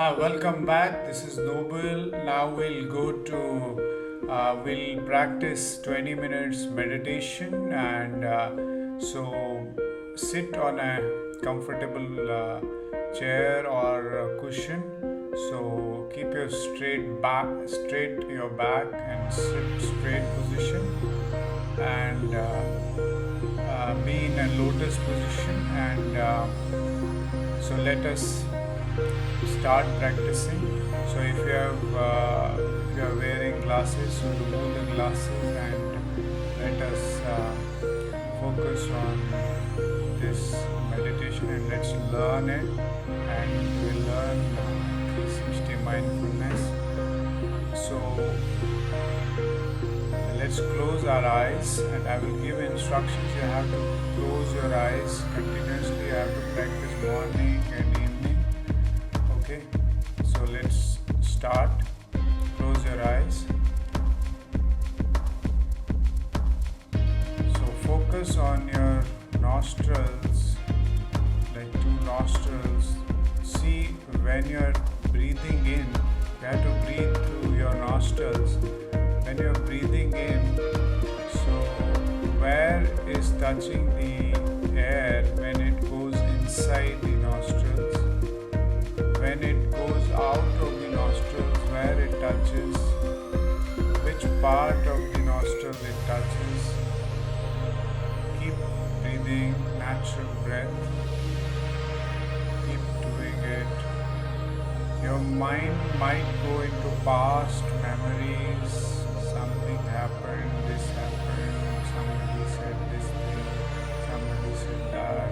Welcome back. This is Noble. Now we'll practice 20 minutes meditation and sit on a comfortable chair or cushion. So keep your straight your back and sit straight position and be in a lotus position and so let us start practicing. So if you are wearing glasses, so remove the glasses and let us focus on this meditation and let's learn it. And we'll learn 360 mindfulness. So let's close our eyes and I will give instructions. You have to close your eyes continuously. You have to practice morning and evening. Okay, so let's start. Close your eyes. So focus on your nostrils, like two nostrils. See when you're breathing in, you have to breathe through your nostrils. When you're breathing in, so where is touching the air when it goes inside the nostrils? When it goes out of the nostrils, where it touches, which part of the nostril it touches. Keep breathing, natural breath. Keep doing it. Your mind might go into past memories. Something happened, this happened, somebody said this thing, somebody said that.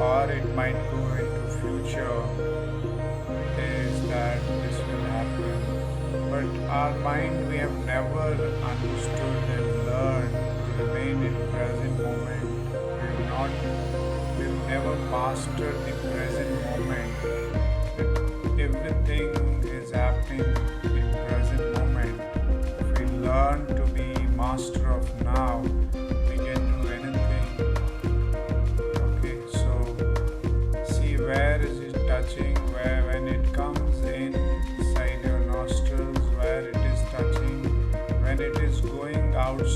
Or it might go into future. Is that this will happen. But our mind, we have never understood and learned to remain in present moment. We've never mastered the present moment. That everything is happening in present moment. If we learn to be master of now, we can do anything. Okay, so see where is it touching, where when it comes inside your nostrils, where it is touching, when it is going out of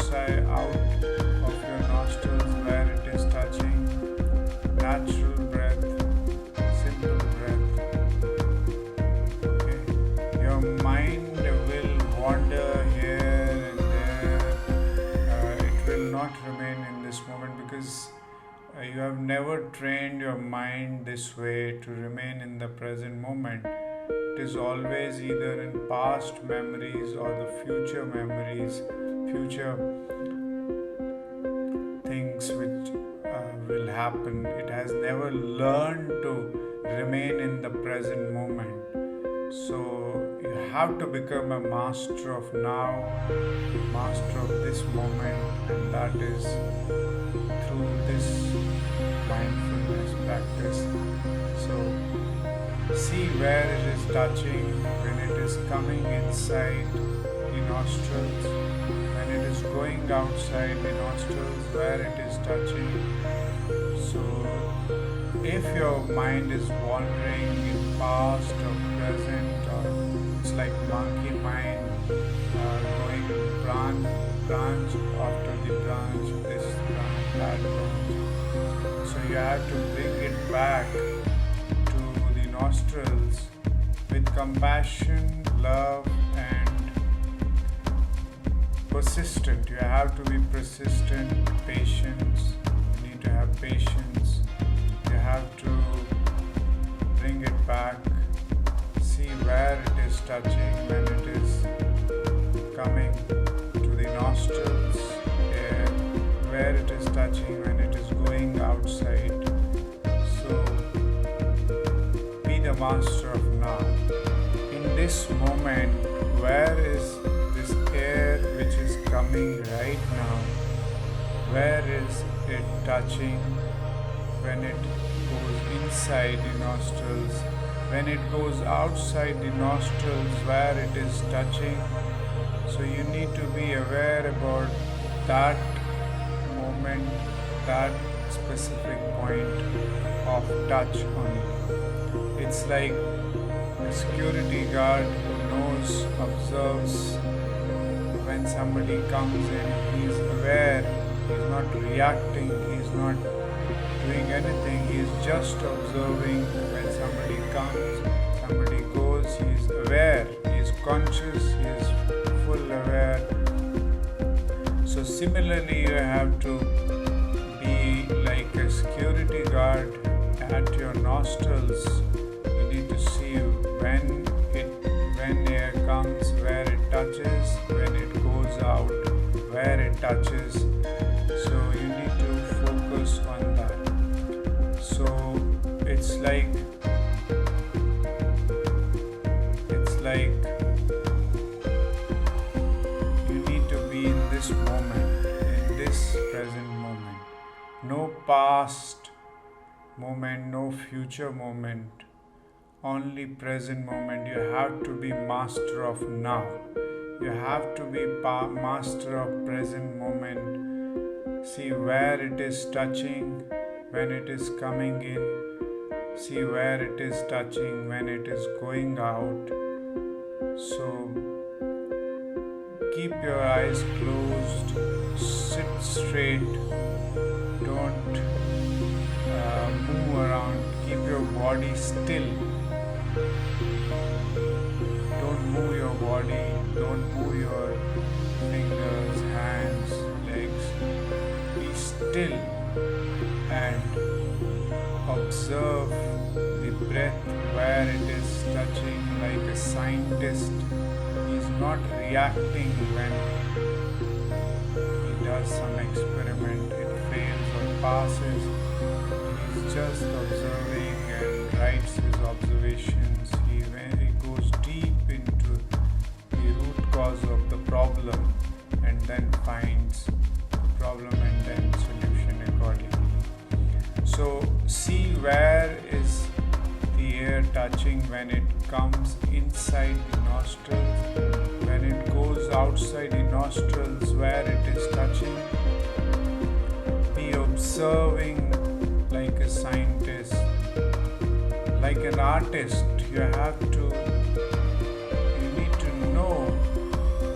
your nostrils, where it is touching. Natural breath, simple breath. Okay, your mind will wander here and there. It will not remain in this moment because you have never trained your mind this way to remain in the present moment. It is always either in past memories or the future memories, future things which will happen. It has never learned to remain in the present moment. So you have to become a master of now, master of this moment, and that is through this mindfulness practice. So see where it is touching, when it is coming inside the nostrils, when it is going outside the nostrils, where it is touching. So if your mind is wandering in past or present, or it's like monkey mind going branch after the branch, this branch, that branch. So you have to bring it back to the nostrils with compassion, love and persistent. You have to be persistent, patience. You need to have patience. You have to bring it back. See where it is touching, when it is coming to the nostrils, air, where it is touching, when it is going outside. So be the master of now. In this moment, where is this air which is coming right now? Where is it touching? When it goes inside the nostrils, when it goes outside the nostrils, where it is touching. So you need to be aware about that moment, that specific point of touch only. It's like a security guard who knows, observes when somebody comes in, he is aware, he is not reacting, he is not doing anything, he is just observing. When somebody comes, somebody goes, he is aware, he is conscious, he is full aware. So similarly, you have to be like a security guard at your nostrils. You need to see when air comes, where it touches, when it goes out, where it touches. So you need to focus on that. So it's like you need to be in this moment, in this present moment. No past moment, no future moment, only present moment. You have to be master of now. You have to be master of present moment. See where it is touching when it is coming in. See where it is touching when it is going out. So keep your eyes closed, sit straight, don't move around, keep your body still. Don't move your body, don't move your fingers, hands, legs. Be still and observe the breath where it is touching. Like a scientist, he is not reacting when he does some experiment, it fails or passes. He is just observing and writes his observations. He goes deep into the root cause of the problem and then finds the problem and then solution accordingly. So see where is the air touching when it comes inside the nostrils, when it goes outside the nostrils, where it is touching. Be observing like a scientist, like an artist. You need to know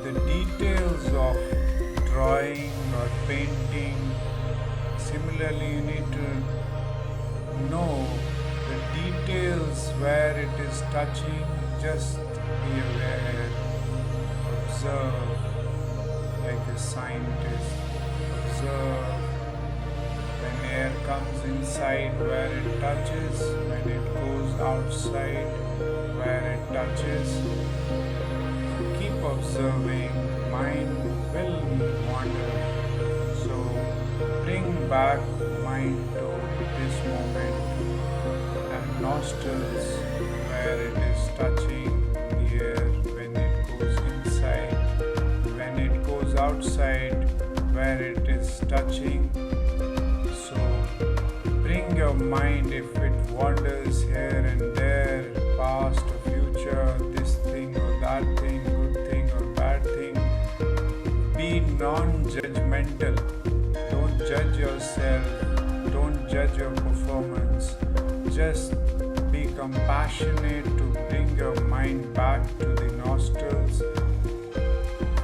the details of drawing or painting. Similarly, you need to know the details where it is touching. Just be aware, observe like a scientist. Observe when air comes inside, where it touches, when it goes outside, where it touches. Keep observing, mind will wander. So bring back mind to this moment and nostrils where it is touching the air when it goes inside, when it goes outside, where it is touching. So bring your mind, if it wanders here and there, past or future, this thing or that thing, good thing or bad thing, be non-judgmental. Don't judge yourself, don't judge your performance. Just be compassionate to bring your mind back to the nostrils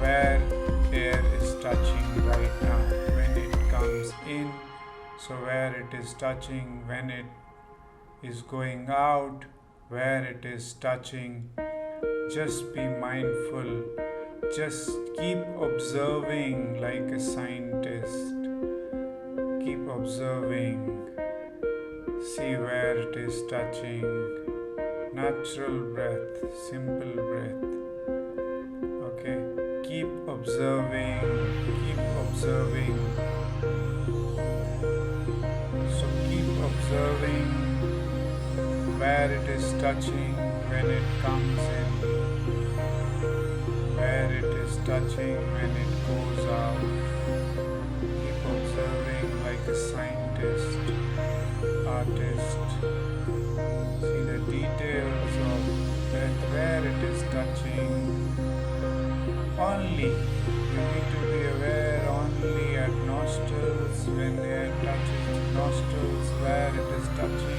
where air is touching right now when it comes in. So where it is touching when it is going out, where it is touching. Just be mindful. Just keep observing like a scientist. Keep observing. See where it is touching. Natural breath, simple breath. Okay, keep observing, keep observing. So keep observing where it is touching when it comes in, where it is touching when it goes out. Keep observing like a scientist, artist. See the details of breath, where it is touching. Only you need to be aware only at nostrils when air touches nostrils, where it is touching.